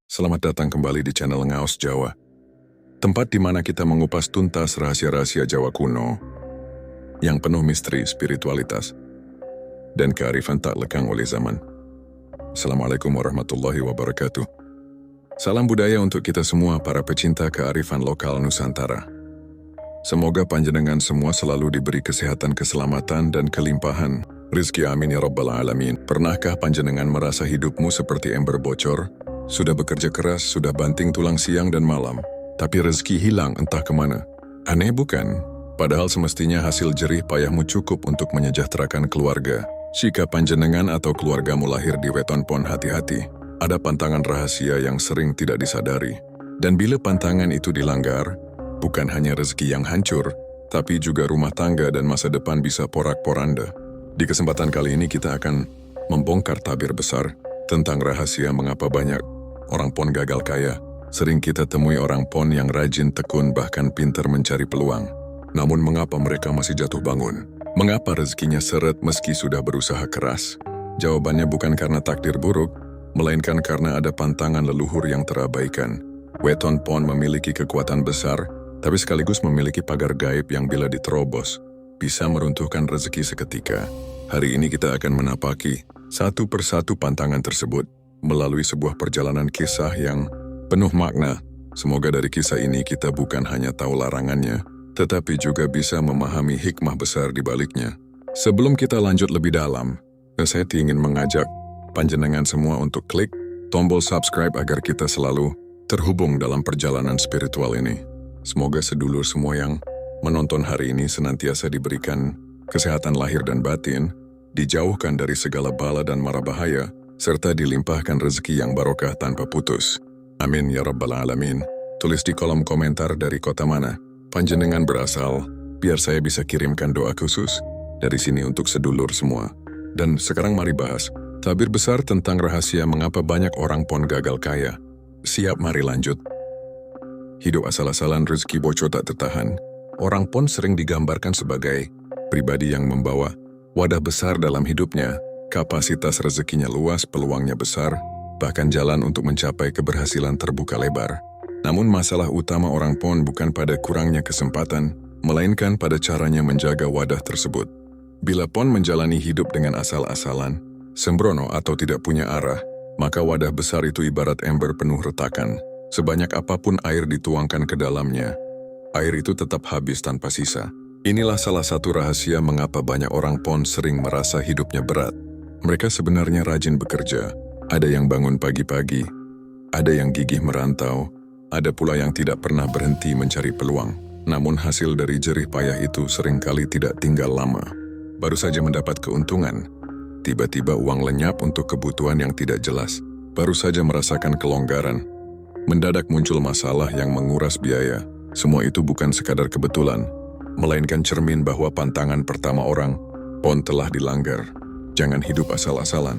Selamat datang kembali di channel Ngaos Jawa, tempat di mana kita mengupas tuntas rahasia-rahasia Jawa kuno yang penuh misteri, spiritualitas, dan kearifan tak lekang oleh zaman. Assalamualaikum warahmatullahi wabarakatuh. Salam budaya untuk kita semua para pecinta kearifan lokal Nusantara. Semoga panjenengan semua selalu diberi kesehatan, keselamatan, dan kelimpahan rizki, amin ya rabbal alamin. Pernahkah panjenengan merasa hidupmu seperti ember bocor? Sudah bekerja keras, sudah banting tulang siang dan malam, tapi rezeki hilang entah kemana. Aneh bukan? Padahal semestinya hasil jerih payahmu cukup untuk menyejahterakan keluarga. Jika panjenengan atau keluargamu lahir di weton pon, hati-hati. Ada pantangan rahasia yang sering tidak disadari. Dan bila pantangan itu dilanggar, bukan hanya rezeki yang hancur, tapi juga rumah tangga dan masa depan bisa porak-poranda. Di kesempatan kali ini kita akan membongkar tabir besar tentang rahasia mengapa banyak orang pon gagal kaya. Sering kita temui orang pon yang rajin, tekun, bahkan pintar mencari peluang. Namun mengapa mereka masih jatuh bangun? Mengapa rezekinya seret meski sudah berusaha keras? Jawabannya bukan karena takdir buruk, melainkan karena ada pantangan leluhur yang terabaikan. Weton pon memiliki kekuatan besar, tapi sekaligus memiliki pagar gaib yang bila diterobos, bisa meruntuhkan rezeki seketika. Hari ini kita akan menapaki satu persatu pantangan tersebut melalui sebuah perjalanan kisah yang penuh makna. Semoga dari kisah ini kita bukan hanya tahu larangannya, tetapi juga bisa memahami hikmah besar di baliknya. Sebelum kita lanjut lebih dalam, saya ingin mengajak panjenengan semua untuk klik tombol subscribe agar kita selalu terhubung dalam perjalanan spiritual ini. Semoga sedulur semua yang menonton hari ini senantiasa diberikan kesehatan lahir dan batin, dijauhkan dari segala bala dan mara bahaya, serta dilimpahkan rezeki yang barokah tanpa putus. Amin ya rabbal alamin. Tulis di kolom komentar dari kota mana panjenengan berasal, biar saya bisa kirimkan doa khusus dari sini untuk sedulur semua. Dan sekarang mari bahas tabir besar tentang rahasia mengapa banyak orang pon gagal kaya. Siap, mari lanjut. Hidup asal-asalan, rezeki bocor tak tertahan. Orang pon sering digambarkan sebagai pribadi yang membawa wadah besar dalam hidupnya. Kapasitas rezekinya luas, peluangnya besar, bahkan jalan untuk mencapai keberhasilan terbuka lebar. Namun masalah utama orang pon bukan pada kurangnya kesempatan, melainkan pada caranya menjaga wadah tersebut. Bila pon menjalani hidup dengan asal-asalan, sembrono atau tidak punya arah, maka wadah besar itu ibarat ember penuh retakan. Sebanyak apapun air dituangkan ke dalamnya, air itu tetap habis tanpa sisa. Inilah salah satu rahasia mengapa banyak orang pon sering merasa hidupnya berat. Mereka sebenarnya rajin bekerja, ada yang bangun pagi-pagi, ada yang gigih merantau, ada pula yang tidak pernah berhenti mencari peluang. Namun hasil dari jerih payah itu seringkali tidak tinggal lama. Baru saja mendapat keuntungan, tiba-tiba uang lenyap untuk kebutuhan yang tidak jelas. Baru saja merasakan kelonggaran, mendadak muncul masalah yang menguras biaya. Semua itu bukan sekadar kebetulan, melainkan cermin bahwa pantangan pertama orang pon telah dilanggar. Jangan hidup asal-asalan.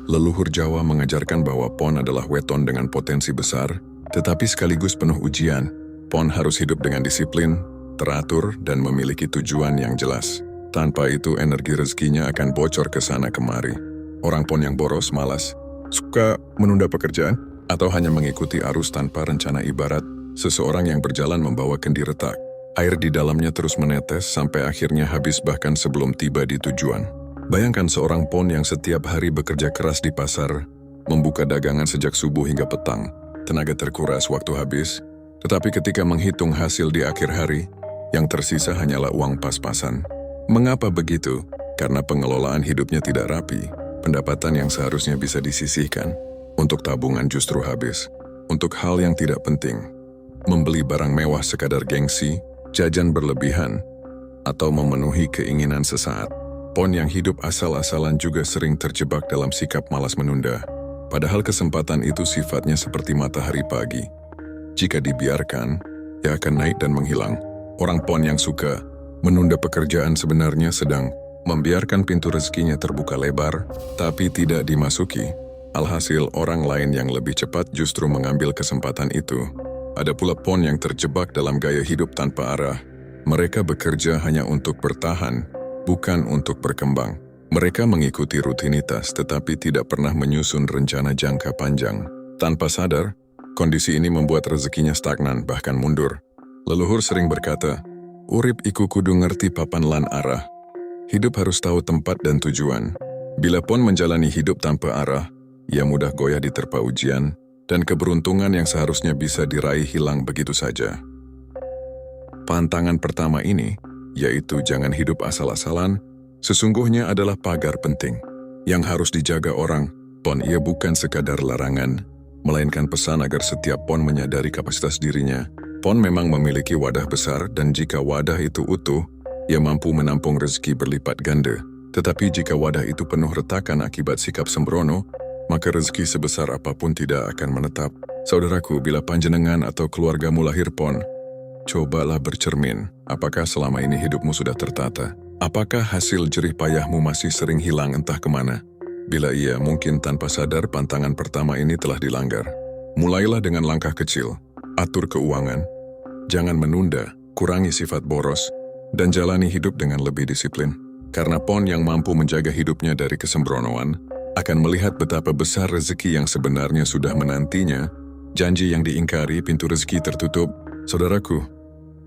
Leluhur Jawa mengajarkan bahwa pon adalah weton dengan potensi besar, tetapi sekaligus penuh ujian. Pon harus hidup dengan disiplin, teratur, dan memiliki tujuan yang jelas. Tanpa itu energi rezekinya akan bocor ke sana kemari. Orang pon yang boros, malas, suka menunda pekerjaan, atau hanya mengikuti arus tanpa rencana ibarat seseorang yang berjalan membawa kendi retak. Air di dalamnya terus menetes sampai akhirnya habis bahkan sebelum tiba di tujuan. Bayangkan seorang pon yang setiap hari bekerja keras di pasar, membuka dagangan sejak subuh hingga petang. Tenaga terkuras, waktu habis. Tetapi ketika menghitung hasil di akhir hari, yang tersisa hanyalah uang pas-pasan. Mengapa begitu? Karena pengelolaan hidupnya tidak rapi. Pendapatan yang seharusnya bisa disisihkan untuk tabungan justru habis. Untuk hal yang tidak penting. Membeli barang mewah sekadar gengsi, jajan berlebihan, atau memenuhi keinginan sesaat. Pon yang hidup asal-asalan juga sering terjebak dalam sikap malas menunda. Padahal kesempatan itu sifatnya seperti matahari pagi. Jika dibiarkan, ia akan naik dan menghilang. Orang pon yang suka menunda pekerjaan sebenarnya sedang membiarkan pintu rezekinya terbuka lebar, tapi tidak dimasuki. Alhasil orang lain yang lebih cepat justru mengambil kesempatan itu. Ada pula pon yang terjebak dalam gaya hidup tanpa arah. Mereka bekerja hanya untuk bertahan, bukan untuk berkembang. Mereka mengikuti rutinitas tetapi tidak pernah menyusun rencana jangka panjang. Tanpa sadar, kondisi ini membuat rezekinya stagnan bahkan mundur. Leluhur sering berkata, "Urip iku kudu ngerti papan lan arah." Hidup harus tahu tempat dan tujuan. Bila Pon menjalani hidup tanpa arah, ia mudah goyah diterpa ujian, dan keberuntungan yang seharusnya bisa diraih hilang begitu saja. Pantangan pertama ini, yaitu jangan hidup asal-asalan, sesungguhnya adalah pagar penting yang harus dijaga orang. Pon ia bukan sekadar larangan, melainkan pesan agar setiap Pon menyadari kapasitas dirinya. Pon memang memiliki wadah besar dan jika wadah itu utuh, ia mampu menampung rezeki berlipat ganda. Tetapi jika wadah itu penuh retakan akibat sikap sembrono, maka rezeki sebesar apapun tidak akan menetap. Saudaraku, bila panjenengan atau keluargamu lahir Pon, cobalah bercermin, apakah selama ini hidupmu sudah tertata? Apakah hasil jerih payahmu masih sering hilang entah kemana? Bila iya, mungkin tanpa sadar pantangan pertama ini telah dilanggar. Mulailah dengan langkah kecil, atur keuangan, jangan menunda, kurangi sifat boros, dan jalani hidup dengan lebih disiplin. Karena Pon yang mampu menjaga hidupnya dari kesembronoan, akan melihat betapa besar rezeki yang sebenarnya sudah menantinya. Janji yang diingkari, pintu rezeki tertutup. Saudaraku,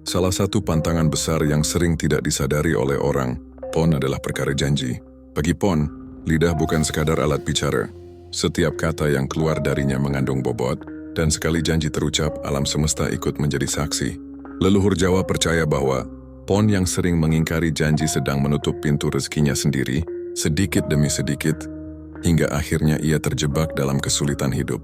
salah satu pantangan besar yang sering tidak disadari oleh orang, Pon adalah perkara janji. Bagi Pon, lidah bukan sekadar alat bicara. Setiap kata yang keluar darinya mengandung bobot, dan sekali janji terucap, alam semesta ikut menjadi saksi. Leluhur Jawa percaya bahwa Pon yang sering mengingkari janji sedang menutup pintu rezekinya sendiri, sedikit demi sedikit, hingga akhirnya ia terjebak dalam kesulitan hidup.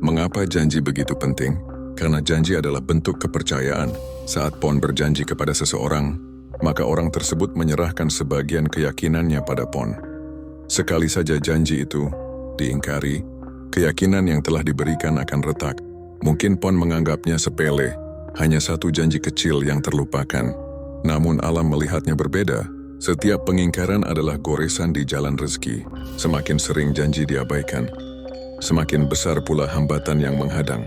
Mengapa janji begitu penting? Karena janji adalah bentuk kepercayaan. Saat Pon berjanji kepada seseorang, maka orang tersebut menyerahkan sebagian keyakinannya pada Pon. Sekali saja janji itu diingkari, keyakinan yang telah diberikan akan retak. Mungkin Pon menganggapnya sepele, hanya satu janji kecil yang terlupakan. Namun alam melihatnya berbeda. Setiap pengingkaran adalah goresan di jalan rezeki. Semakin sering janji diabaikan, semakin besar pula hambatan yang menghadang.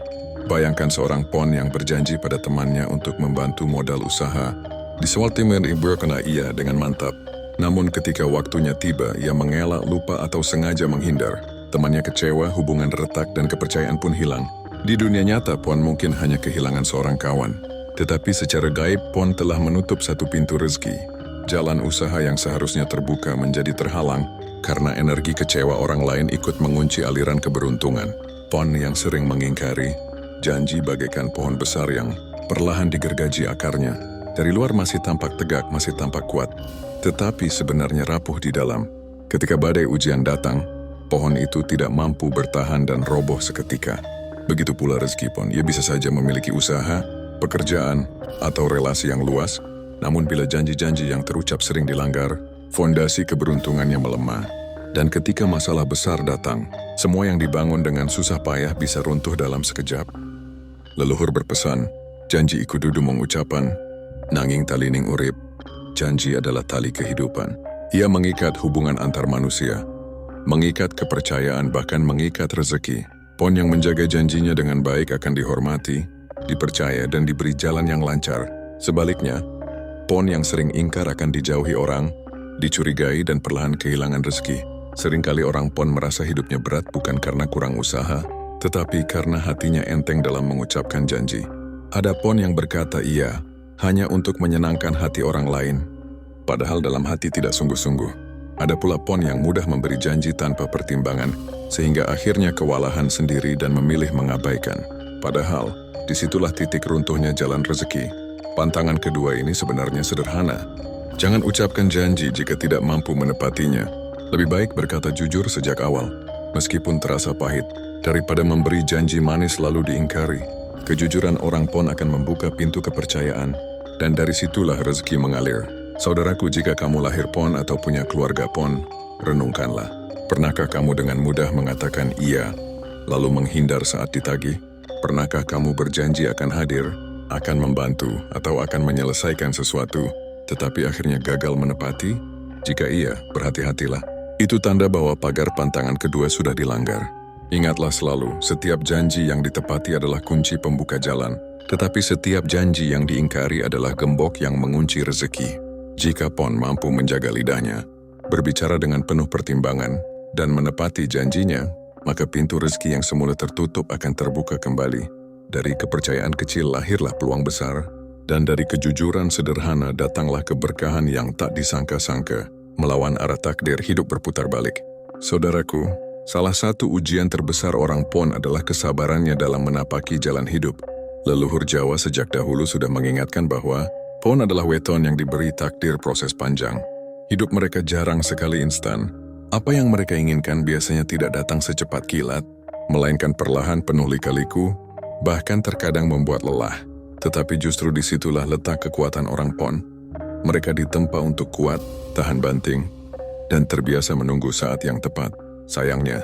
Bayangkan seorang Pon yang berjanji pada temannya untuk membantu modal usaha. Di Swaltimer kena ia dengan mantap. Namun ketika waktunya tiba, ia mengelak, lupa atau sengaja menghindar. Temannya kecewa, hubungan retak dan kepercayaan pun hilang. Di dunia nyata, Pon mungkin hanya kehilangan seorang kawan. Tetapi secara gaib, Pon telah menutup satu pintu rezeki. Jalan usaha yang seharusnya terbuka menjadi terhalang karena energi kecewa orang lain ikut mengunci aliran keberuntungan. Pon yang sering mengingkari janji bagaikan pohon besar yang perlahan digergaji akarnya. Dari luar masih tampak tegak, masih tampak kuat, tetapi sebenarnya rapuh di dalam. Ketika badai ujian datang, pohon itu tidak mampu bertahan dan roboh seketika. Begitu pula rezeki Pon. Ia bisa saja memiliki usaha, pekerjaan, atau relasi yang luas, namun bila janji-janji yang terucap sering dilanggar, fondasi keberuntungannya melemah. Dan ketika masalah besar datang, semua yang dibangun dengan susah payah bisa runtuh dalam sekejap. Leluhur berpesan, janji iku dudu mengucapan, nanging talining urip. Janji adalah tali kehidupan. Ia mengikat hubungan antar manusia, mengikat kepercayaan, bahkan mengikat rezeki. Pon yang menjaga janjinya dengan baik akan dihormati, dipercaya, dan diberi jalan yang lancar. Sebaliknya, Pon yang sering ingkar akan dijauhi orang, dicurigai, dan perlahan kehilangan rezeki. Seringkali orang Pon merasa hidupnya berat bukan karena kurang usaha, tetapi karena hatinya enteng dalam mengucapkan janji. Ada Pon yang berkata iya hanya untuk menyenangkan hati orang lain, padahal dalam hati tidak sungguh-sungguh. Ada pula Pon yang mudah memberi janji tanpa pertimbangan, sehingga akhirnya kewalahan sendiri dan memilih mengabaikan. Padahal, disitulah titik runtuhnya jalan rezeki. Pantangan kedua ini sebenarnya sederhana. Jangan ucapkan janji jika tidak mampu menepatinya. Lebih baik berkata jujur sejak awal, meskipun terasa pahit, daripada memberi janji manis lalu diingkari. Kejujuran orang Pon akan membuka pintu kepercayaan, dan dari situlah rezeki mengalir. Saudaraku, jika kamu lahir Pon atau punya keluarga Pon, renungkanlah. Pernahkah kamu dengan mudah mengatakan iya, lalu menghindar saat ditagih? Pernahkah kamu berjanji akan hadir, akan membantu, atau akan menyelesaikan sesuatu, tetapi akhirnya gagal menepati? Jika iya, berhati-hatilah. Itu tanda bahwa pagar pantangan kedua sudah dilanggar. Ingatlah selalu, setiap janji yang ditepati adalah kunci pembuka jalan, tetapi setiap janji yang diingkari adalah gembok yang mengunci rezeki. Jika Pon mampu menjaga lidahnya, berbicara dengan penuh pertimbangan, dan menepati janjinya, maka pintu rezeki yang semula tertutup akan terbuka kembali. Dari kepercayaan kecil lahirlah peluang besar, dan dari kejujuran sederhana datanglah keberkahan yang tak disangka-sangka. Melawan arah takdir, hidup berputar balik. Saudaraku, salah satu ujian terbesar orang PON adalah kesabarannya dalam menapaki jalan hidup. Leluhur Jawa sejak dahulu sudah mengingatkan bahwa PON adalah weton yang diberi takdir proses panjang. Hidup mereka jarang sekali instan. Apa yang mereka inginkan biasanya tidak datang secepat kilat, melainkan perlahan penuh lika-liku, bahkan terkadang membuat lelah. Tetapi justru disitulah letak kekuatan orang PON. Mereka ditempa untuk kuat, tahan banting, dan terbiasa menunggu saat yang tepat. Sayangnya,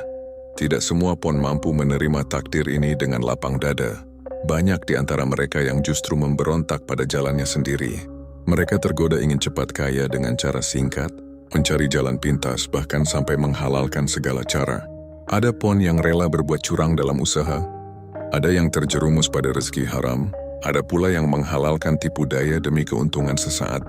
tidak semua PON mampu menerima takdir ini dengan lapang dada. Banyak di antara mereka yang justru memberontak pada jalannya sendiri. Mereka tergoda ingin cepat kaya dengan cara singkat, mencari jalan pintas, bahkan sampai menghalalkan segala cara. Ada PON yang rela berbuat curang dalam usaha, ada yang terjerumus pada rezeki haram, ada pula yang menghalalkan tipu daya demi keuntungan sesaat.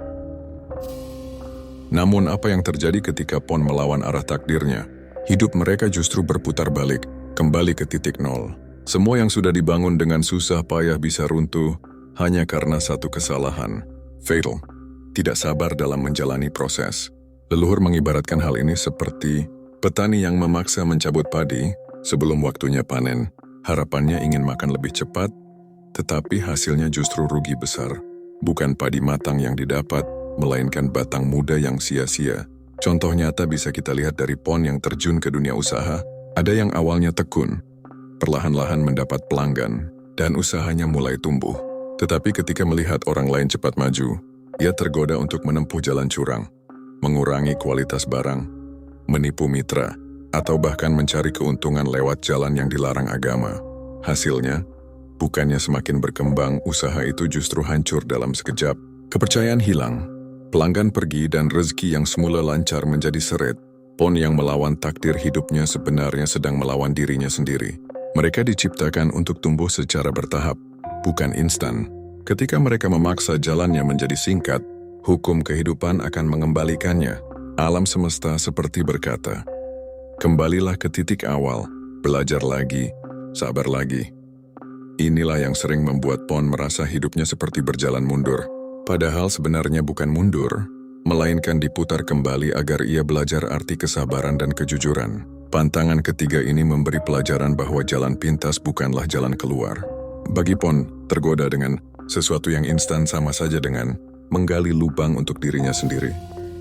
Namun apa yang terjadi ketika PON melawan arah takdirnya? Hidup mereka justru berputar balik, kembali ke titik nol. Semua yang sudah dibangun dengan susah payah bisa runtuh hanya karena satu kesalahan. Fatal. Tidak sabar dalam menjalani proses. Leluhur mengibaratkan hal ini seperti petani yang memaksa mencabut padi sebelum waktunya panen. Harapannya ingin makan lebih cepat, tetapi hasilnya justru rugi besar. Bukan padi matang yang didapat, melainkan batang muda yang sia-sia. Contoh nyata bisa kita lihat dari PON yang terjun ke dunia usaha. Ada yang awalnya tekun, perlahan-lahan mendapat pelanggan, dan usahanya mulai tumbuh. Tetapi ketika melihat orang lain cepat maju, ia tergoda untuk menempuh jalan curang, mengurangi kualitas barang, menipu mitra, atau bahkan mencari keuntungan lewat jalan yang dilarang agama. Hasilnya, bukannya semakin berkembang, usaha itu justru hancur dalam sekejap. Kepercayaan hilang, pelanggan pergi, dan rezeki yang semula lancar menjadi seret. PON yang melawan takdir hidupnya sebenarnya sedang melawan dirinya sendiri. Mereka diciptakan untuk tumbuh secara bertahap, bukan instan. Ketika mereka memaksa jalannya menjadi singkat, hukum kehidupan akan mengembalikannya. Alam semesta seperti berkata, kembalilah ke titik awal, belajar lagi, sabar lagi. Inilah yang sering membuat PON merasa hidupnya seperti berjalan mundur. Padahal sebenarnya bukan mundur, melainkan diputar kembali agar ia belajar arti kesabaran dan kejujuran. Pantangan ketiga ini memberi pelajaran bahwa jalan pintas bukanlah jalan keluar. Bagi PON, tergoda dengan sesuatu yang instan sama saja dengan menggali lubang untuk dirinya sendiri.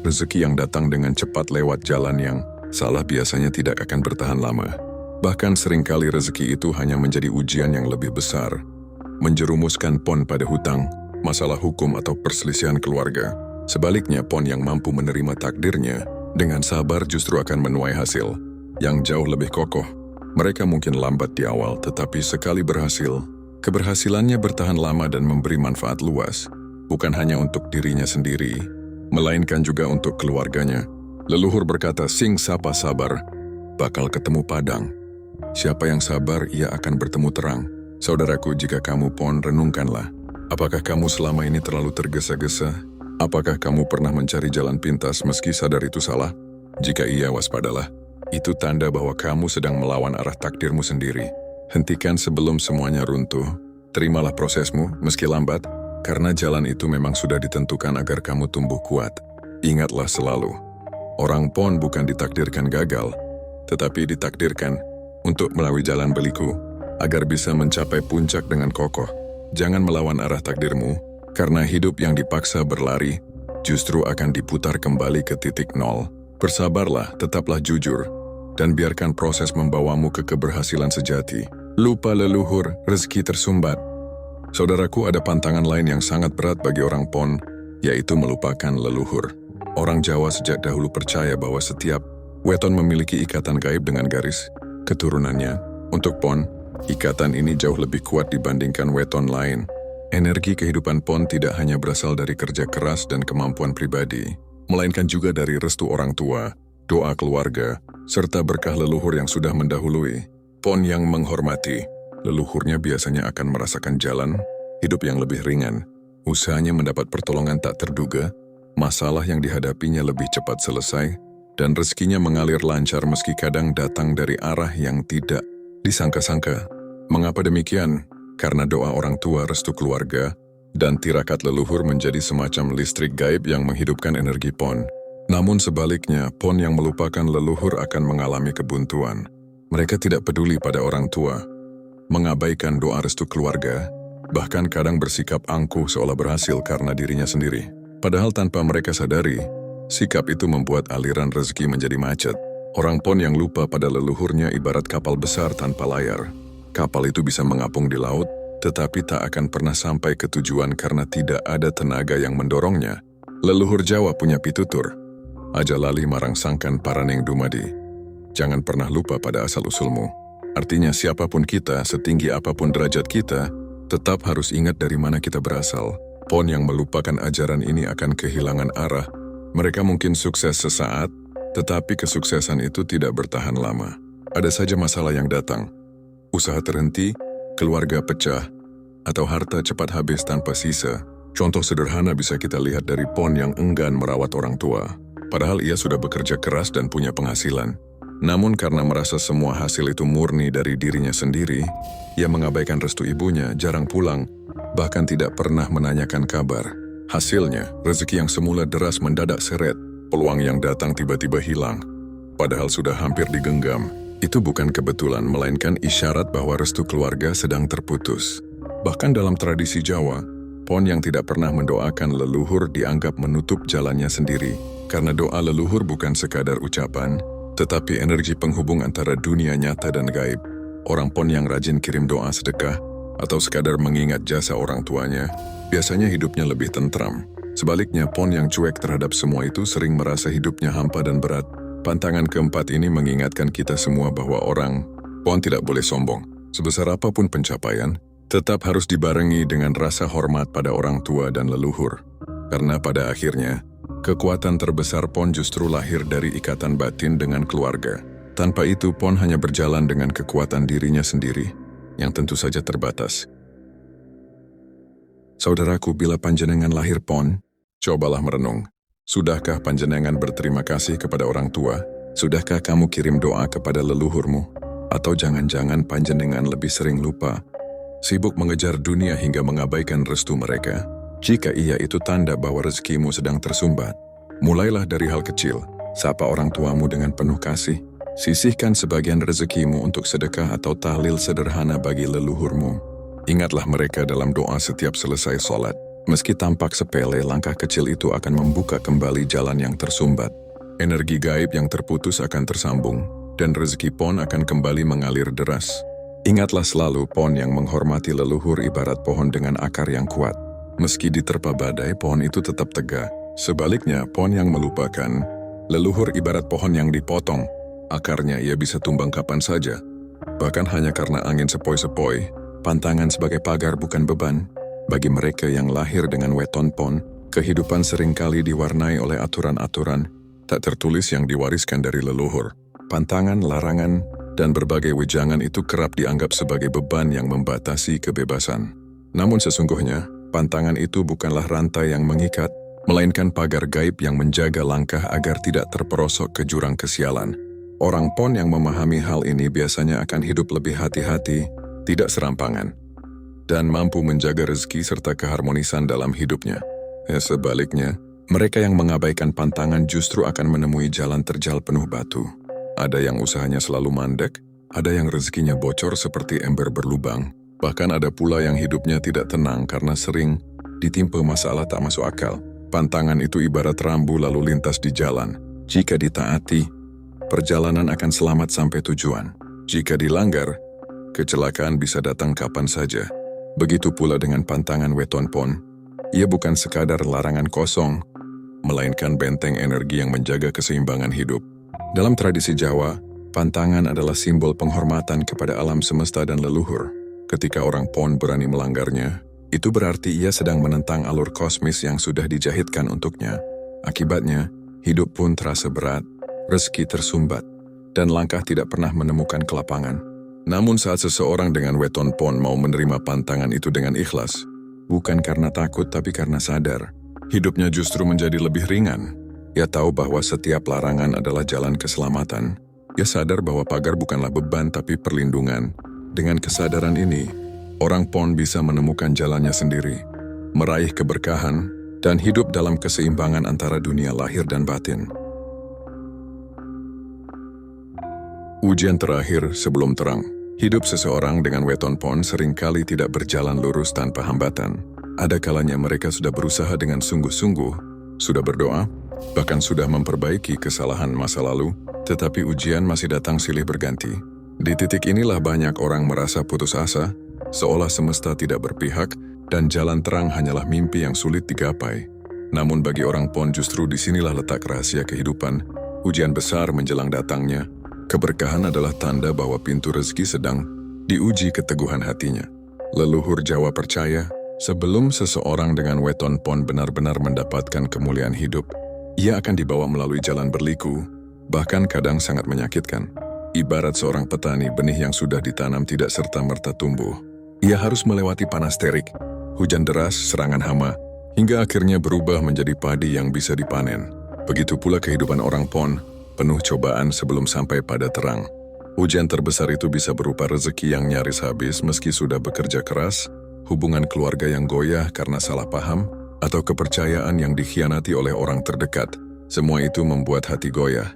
Rezeki yang datang dengan cepat lewat jalan yang salah biasanya tidak akan bertahan lama. Bahkan seringkali rezeki itu hanya menjadi ujian yang lebih besar, menjerumuskan PON pada hutang, masalah hukum atau perselisihan keluarga. Sebaliknya, PON yang mampu menerima takdirnya dengan sabar justru akan menuai hasil yang jauh lebih kokoh. Mereka mungkin lambat di awal, tetapi sekali berhasil, keberhasilannya bertahan lama dan memberi manfaat luas, bukan hanya untuk dirinya sendiri, melainkan juga untuk keluarganya. Leluhur berkata, sing sapa sabar, bakal ketemu padang. Siapa yang sabar, ia akan bertemu terang. Saudaraku, jika kamu PON, renungkanlah. Apakah kamu selama ini terlalu tergesa-gesa? Apakah kamu pernah mencari jalan pintas meski sadar itu salah? Jika iya, waspadalah. Itu tanda bahwa kamu sedang melawan arah takdirmu sendiri. Hentikan sebelum semuanya runtuh. Terimalah prosesmu, meski lambat, karena jalan itu memang sudah ditentukan agar kamu tumbuh kuat. Ingatlah selalu, orang PON bukan ditakdirkan gagal, tetapi ditakdirkan untuk melalui jalan berliku, agar bisa mencapai puncak dengan kokoh. Jangan melawan arah takdirmu, karena hidup yang dipaksa berlari justru akan diputar kembali ke titik nol. Bersabarlah, tetaplah jujur, dan biarkan proses membawamu ke keberhasilan sejati. Lupa leluhur, rezeki tersumbat. Saudaraku, ada pantangan lain yang sangat berat bagi orang PON, yaitu melupakan leluhur. Orang Jawa sejak dahulu percaya bahwa setiap weton memiliki ikatan gaib dengan garis keturunannya. Untuk PON, ikatan ini jauh lebih kuat dibandingkan weton lain. Energi kehidupan PON tidak hanya berasal dari kerja keras dan kemampuan pribadi, melainkan juga dari restu orang tua, doa keluarga, serta berkah leluhur yang sudah mendahului. PON yang menghormati leluhurnya biasanya akan merasakan jalan hidup yang lebih ringan. Usahanya mendapat pertolongan tak terduga, masalah yang dihadapinya lebih cepat selesai, dan rezekinya mengalir lancar meski kadang datang dari arah yang tidak disangka-sangka. Mengapa demikian? Karena doa orang tua, restu keluarga, dan tirakat leluhur menjadi semacam listrik gaib yang menghidupkan energi PON. Namun sebaliknya, PON yang melupakan leluhur akan mengalami kebuntuan. Mereka tidak peduli pada orang tua, mengabaikan doa restu keluarga, bahkan kadang bersikap angkuh seolah berhasil karena dirinya sendiri. Padahal tanpa mereka sadari, sikap itu membuat aliran rezeki menjadi macet. Orang PON yang lupa pada leluhurnya ibarat kapal besar tanpa layar. Kapal itu bisa mengapung di laut, tetapi tak akan pernah sampai ke tujuan karena tidak ada tenaga yang mendorongnya. Leluhur Jawa punya pitutur, aja lali marang sangkan paraneng dumadi. Jangan pernah lupa pada asal-usulmu. Artinya siapapun kita, setinggi apapun derajat kita, tetap harus ingat dari mana kita berasal. PON yang melupakan ajaran ini akan kehilangan arah. Mereka mungkin sukses sesaat, tetapi kesuksesan itu tidak bertahan lama. Ada saja masalah yang datang. Usaha terhenti, keluarga pecah, atau harta cepat habis tanpa sisa. Contoh sederhana bisa kita lihat dari PON yang enggan merawat orang tua. Padahal ia sudah bekerja keras dan punya penghasilan. Namun karena merasa semua hasil itu murni dari dirinya sendiri, ia mengabaikan restu ibunya, jarang pulang, bahkan tidak pernah menanyakan kabar. Hasilnya, rezeki yang semula deras mendadak seret, peluang yang datang tiba-tiba hilang. Padahal sudah hampir digenggam. Itu bukan kebetulan, melainkan isyarat bahwa restu keluarga sedang terputus. Bahkan dalam tradisi Jawa, PON yang tidak pernah mendoakan leluhur dianggap menutup jalannya sendiri. Karena doa leluhur bukan sekadar ucapan, tetapi energi penghubung antara dunia nyata dan gaib. Orang PON yang rajin kirim doa sedekah, atau sekadar mengingat jasa orang tuanya, biasanya hidupnya lebih tentram. Sebaliknya, PON yang cuek terhadap semua itu sering merasa hidupnya hampa dan berat. Pantangan keempat ini mengingatkan kita semua bahwa orang PON tidak boleh sombong. Sebesar apapun pencapaian, tetap harus dibarengi dengan rasa hormat pada orang tua dan leluhur. Karena pada akhirnya, kekuatan terbesar PON justru lahir dari ikatan batin dengan keluarga. Tanpa itu, PON hanya berjalan dengan kekuatan dirinya sendiri, yang tentu saja terbatas. Saudaraku, bila panjenengan lahir PON, cobalah merenung. Sudahkah panjenengan berterima kasih kepada orang tua? Sudahkah kamu kirim doa kepada leluhurmu? Atau jangan-jangan panjenengan lebih sering lupa, sibuk mengejar dunia hingga mengabaikan restu mereka? Jika iya, itu tanda bahwa rezekimu sedang tersumbat. Mulailah dari hal kecil. Sapa orang tuamu dengan penuh kasih. Sisihkan sebagian rezekimu untuk sedekah atau tahlil sederhana bagi leluhurmu. Ingatlah mereka dalam doa setiap selesai sholat. Meski tampak sepele, langkah kecil itu akan membuka kembali jalan yang tersumbat. Energi gaib yang terputus akan tersambung, dan rezeki PON akan kembali mengalir deras. Ingatlah selalu, PON yang menghormati leluhur ibarat pohon dengan akar yang kuat. Meski diterpa badai, pohon itu tetap tegak. Sebaliknya, PON yang melupakan, leluhur ibarat pohon yang dipotong. Akarnya ia bisa tumbang kapan saja. Bahkan hanya karena angin sepoi-sepoi, pantangan sebagai pagar bukan beban. Bagi mereka yang lahir dengan weton PON, kehidupan seringkali diwarnai oleh aturan-aturan tak tertulis yang diwariskan dari leluhur. Pantangan, larangan, dan berbagai wejangan itu kerap dianggap sebagai beban yang membatasi kebebasan. Namun sesungguhnya, pantangan itu bukanlah rantai yang mengikat, melainkan pagar gaib yang menjaga langkah agar tidak terperosok ke jurang kesialan. Orang PON yang memahami hal ini biasanya akan hidup lebih hati-hati, tidak serampangan, dan mampu menjaga rezeki serta keharmonisan dalam hidupnya. Sebaliknya, mereka yang mengabaikan pantangan justru akan menemui jalan terjal penuh batu. Ada yang usahanya selalu mandek, ada yang rezekinya bocor seperti ember berlubang. Bahkan ada pula yang hidupnya tidak tenang karena sering ditimpa masalah tak masuk akal. Pantangan itu ibarat rambu lalu lintas di jalan. Jika ditaati, perjalanan akan selamat sampai tujuan. Jika dilanggar, kecelakaan bisa datang kapan saja. Begitu pula dengan pantangan weton PON. Ia bukan sekadar larangan kosong, melainkan benteng energi yang menjaga keseimbangan hidup. Dalam tradisi Jawa, pantangan adalah simbol penghormatan kepada alam semesta dan leluhur. Ketika orang PON berani melanggarnya, itu berarti ia sedang menentang alur kosmis yang sudah dijahitkan untuknya. Akibatnya, hidup pun terasa berat, rezeki tersumbat, dan langkah tidak pernah menemukan kelapangan. Namun saat seseorang dengan weton PON mau menerima pantangan itu dengan ikhlas, bukan karena takut tapi karena sadar, hidupnya justru menjadi lebih ringan. Ia tahu bahwa setiap larangan adalah jalan keselamatan. Ia sadar bahwa pagar bukanlah beban tapi perlindungan. Dengan kesadaran ini, orang Pon bisa menemukan jalannya sendiri, meraih keberkahan, dan hidup dalam keseimbangan antara dunia lahir dan batin. Ujian terakhir sebelum terang. Hidup seseorang dengan weton Pon seringkali tidak berjalan lurus tanpa hambatan. Ada kalanya mereka sudah berusaha dengan sungguh-sungguh, sudah berdoa, bahkan sudah memperbaiki kesalahan masa lalu, tetapi ujian masih datang silih berganti. Di titik inilah banyak orang merasa putus asa, seolah semesta tidak berpihak, dan jalan terang hanyalah mimpi yang sulit digapai. Namun bagi orang Pon justru disinilah letak rahasia kehidupan. Ujian besar menjelang datangnya. Keberkahan adalah tanda bahwa pintu rezeki sedang diuji keteguhan hatinya. Leluhur Jawa percaya, sebelum seseorang dengan weton Pon benar-benar mendapatkan kemuliaan hidup, ia akan dibawa melalui jalan berliku, bahkan kadang sangat menyakitkan. Ibarat seorang petani, benih yang sudah ditanam tidak serta-merta tumbuh. Ia harus melewati panas terik, hujan deras, serangan hama, hingga akhirnya berubah menjadi padi yang bisa dipanen. Begitu pula kehidupan orang Pon, penuh cobaan sebelum sampai pada terang. Ujian terbesar itu bisa berupa rezeki yang nyaris habis meski sudah bekerja keras, hubungan keluarga yang goyah karena salah paham, atau kepercayaan yang dikhianati oleh orang terdekat. Semua itu membuat hati goyah.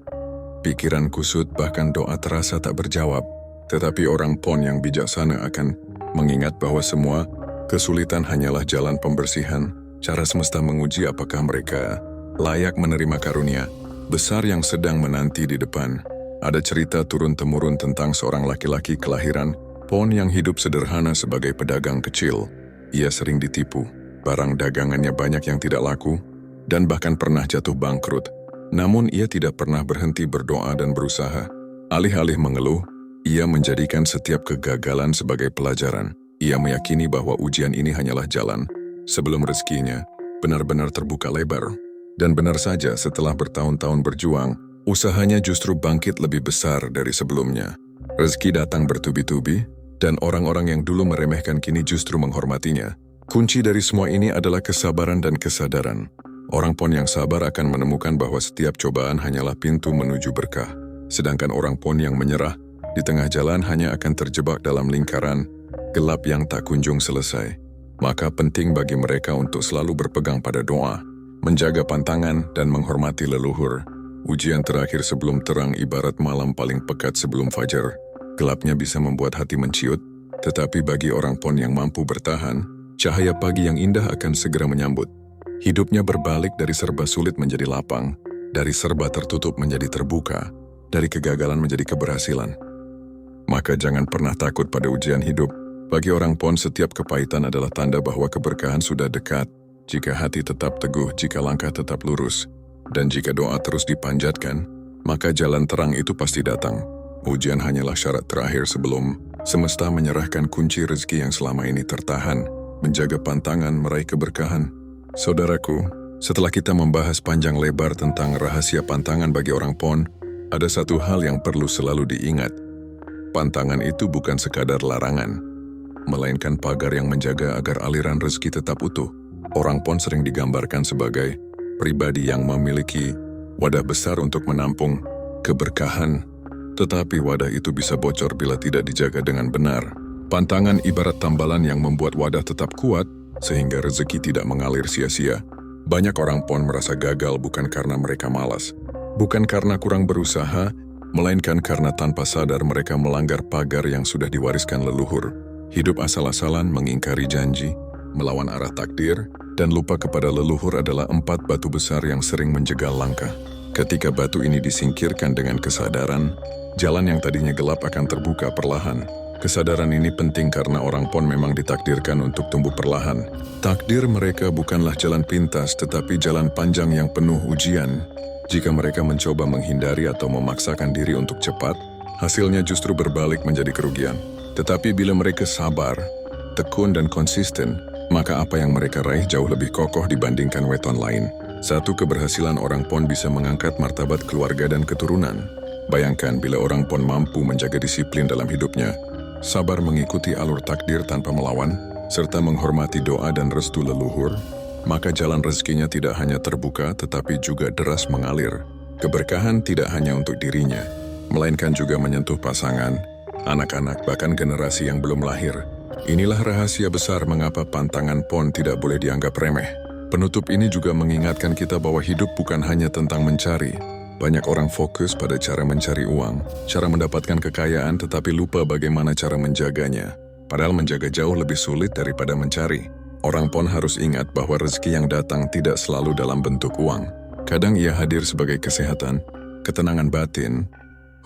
Pikiran kusut, bahkan doa terasa tak berjawab. Tetapi orang Pon yang bijaksana akan mengingat bahwa semua kesulitan hanyalah jalan pembersihan, cara semesta menguji apakah mereka layak menerima karunia besar yang sedang menanti di depan. Ada cerita turun-temurun tentang seorang laki-laki kelahiran Pon yang hidup sederhana sebagai pedagang kecil. Ia sering ditipu, barang dagangannya banyak yang tidak laku, dan bahkan pernah jatuh bangkrut. Namun ia tidak pernah berhenti berdoa dan berusaha. Alih-alih mengeluh, ia menjadikan setiap kegagalan sebagai pelajaran. Ia meyakini bahwa ujian ini hanyalah jalan sebelum rezekinya benar-benar terbuka lebar. Dan benar saja, setelah bertahun-tahun berjuang, usahanya justru bangkit lebih besar dari sebelumnya. Rezeki datang bertubi-tubi, dan orang-orang yang dulu meremehkan kini justru menghormatinya. Kunci dari semua ini adalah kesabaran dan kesadaran. Orang Pon yang sabar akan menemukan bahwa setiap cobaan hanyalah pintu menuju berkah. Sedangkan orang Pon yang menyerah, di tengah jalan hanya akan terjebak dalam lingkaran gelap yang tak kunjung selesai. Maka penting bagi mereka untuk selalu berpegang pada doa, menjaga pantangan, dan menghormati leluhur. Ujian terakhir sebelum terang ibarat malam paling pekat sebelum fajar. Gelapnya bisa membuat hati menciut, tetapi bagi orang Pon yang mampu bertahan, cahaya pagi yang indah akan segera menyambut. Hidupnya berbalik dari serba sulit menjadi lapang, dari serba tertutup menjadi terbuka, dari kegagalan menjadi keberhasilan. Maka jangan pernah takut pada ujian hidup. Bagi orang Pon, setiap kepahitan adalah tanda bahwa keberkahan sudah dekat. Jika hati tetap teguh, jika langkah tetap lurus, dan jika doa terus dipanjatkan, maka jalan terang itu pasti datang. Ujian hanyalah syarat terakhir sebelum semesta menyerahkan kunci rezeki yang selama ini tertahan, menjaga pantangan meraih keberkahan. Saudaraku, setelah kita membahas panjang lebar tentang rahasia pantangan bagi orang Pon, ada satu hal yang perlu selalu diingat. Pantangan itu bukan sekadar larangan, melainkan pagar yang menjaga agar aliran rezeki tetap utuh. Orang Pon sering digambarkan sebagai pribadi yang memiliki wadah besar untuk menampung keberkahan, tetapi wadah itu bisa bocor bila tidak dijaga dengan benar. Pantangan ibarat tambalan yang membuat wadah tetap kuat, sehingga rezeki tidak mengalir sia-sia. Banyak orang Pon merasa gagal bukan karena mereka malas, bukan karena kurang berusaha, melainkan karena tanpa sadar mereka melanggar pagar yang sudah diwariskan leluhur. Hidup asal-asalan, mengingkari janji, melawan arah takdir, dan lupa kepada leluhur adalah 4 batu besar yang sering menjegal langkah. Ketika batu ini disingkirkan dengan kesadaran, jalan yang tadinya gelap akan terbuka perlahan. Kesadaran ini penting karena orang Pon memang ditakdirkan untuk tumbuh perlahan. Takdir mereka bukanlah jalan pintas, tetapi jalan panjang yang penuh ujian. Jika mereka mencoba menghindari atau memaksakan diri untuk cepat, hasilnya justru berbalik menjadi kerugian. Tetapi bila mereka sabar, tekun, dan konsisten, maka apa yang mereka raih jauh lebih kokoh dibandingkan weton lain. Satu keberhasilan orang Pon bisa mengangkat martabat keluarga dan keturunan. Bayangkan bila orang Pon mampu menjaga disiplin dalam hidupnya, sabar mengikuti alur takdir tanpa melawan, serta menghormati doa dan restu leluhur, maka jalan rezekinya tidak hanya terbuka tetapi juga deras mengalir. Keberkahan tidak hanya untuk dirinya, melainkan juga menyentuh pasangan, anak-anak, bahkan generasi yang belum lahir. Inilah rahasia besar mengapa pantangan PON tidak boleh dianggap remeh. Penutup ini juga mengingatkan kita bahwa hidup bukan hanya tentang mencari. Banyak orang fokus pada cara mencari uang, cara mendapatkan kekayaan, tetapi lupa bagaimana cara menjaganya. Padahal menjaga jauh lebih sulit daripada mencari. Orang PON harus ingat bahwa rezeki yang datang tidak selalu dalam bentuk uang. Kadang ia hadir sebagai kesehatan, ketenangan batin,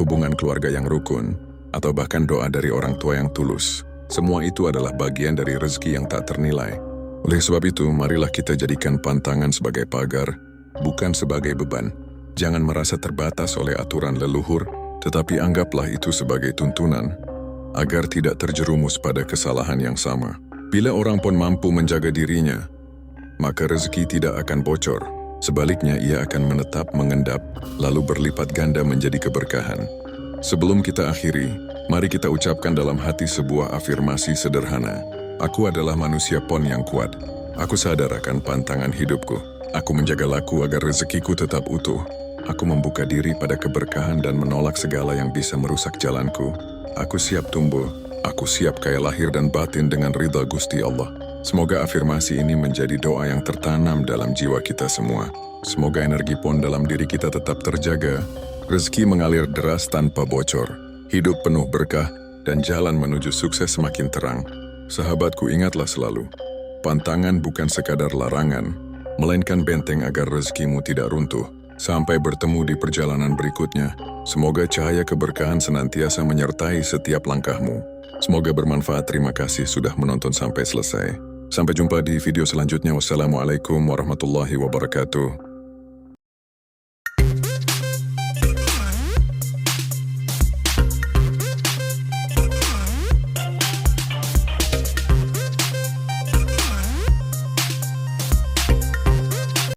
hubungan keluarga yang rukun, atau bahkan doa dari orang tua yang tulus. Semua itu adalah bagian dari rezeki yang tak ternilai. Oleh sebab itu, marilah kita jadikan pantangan sebagai pagar, bukan sebagai beban. Jangan merasa terbatas oleh aturan leluhur, tetapi anggaplah itu sebagai tuntunan, agar tidak terjerumus pada kesalahan yang sama. Bila orang PON mampu menjaga dirinya, maka rezeki tidak akan bocor. Sebaliknya, ia akan menetap mengendap, lalu berlipat ganda menjadi keberkahan. Sebelum kita akhiri, mari kita ucapkan dalam hati sebuah afirmasi sederhana. Aku adalah manusia PON yang kuat. Aku sadar akan pantangan hidupku. Aku menjaga laku agar rezekiku tetap utuh. Aku membuka diri pada keberkahan dan menolak segala yang bisa merusak jalanku. Aku siap tumbuh. Aku siap kaya lahir dan batin dengan ridha Gusti Allah. Semoga afirmasi ini menjadi doa yang tertanam dalam jiwa kita semua. Semoga energi PON dalam diri kita tetap terjaga, rezeki mengalir deras tanpa bocor, hidup penuh berkah, dan jalan menuju sukses semakin terang. Sahabatku, ingatlah selalu, pantangan bukan sekadar larangan, melainkan benteng agar rezekimu tidak runtuh. Sampai bertemu di perjalanan berikutnya, semoga cahaya keberkahan senantiasa menyertai setiap langkahmu. Semoga bermanfaat. Terima kasih sudah menonton sampai selesai. Sampai jumpa di video selanjutnya. Wassalamualaikum warahmatullahi wabarakatuh.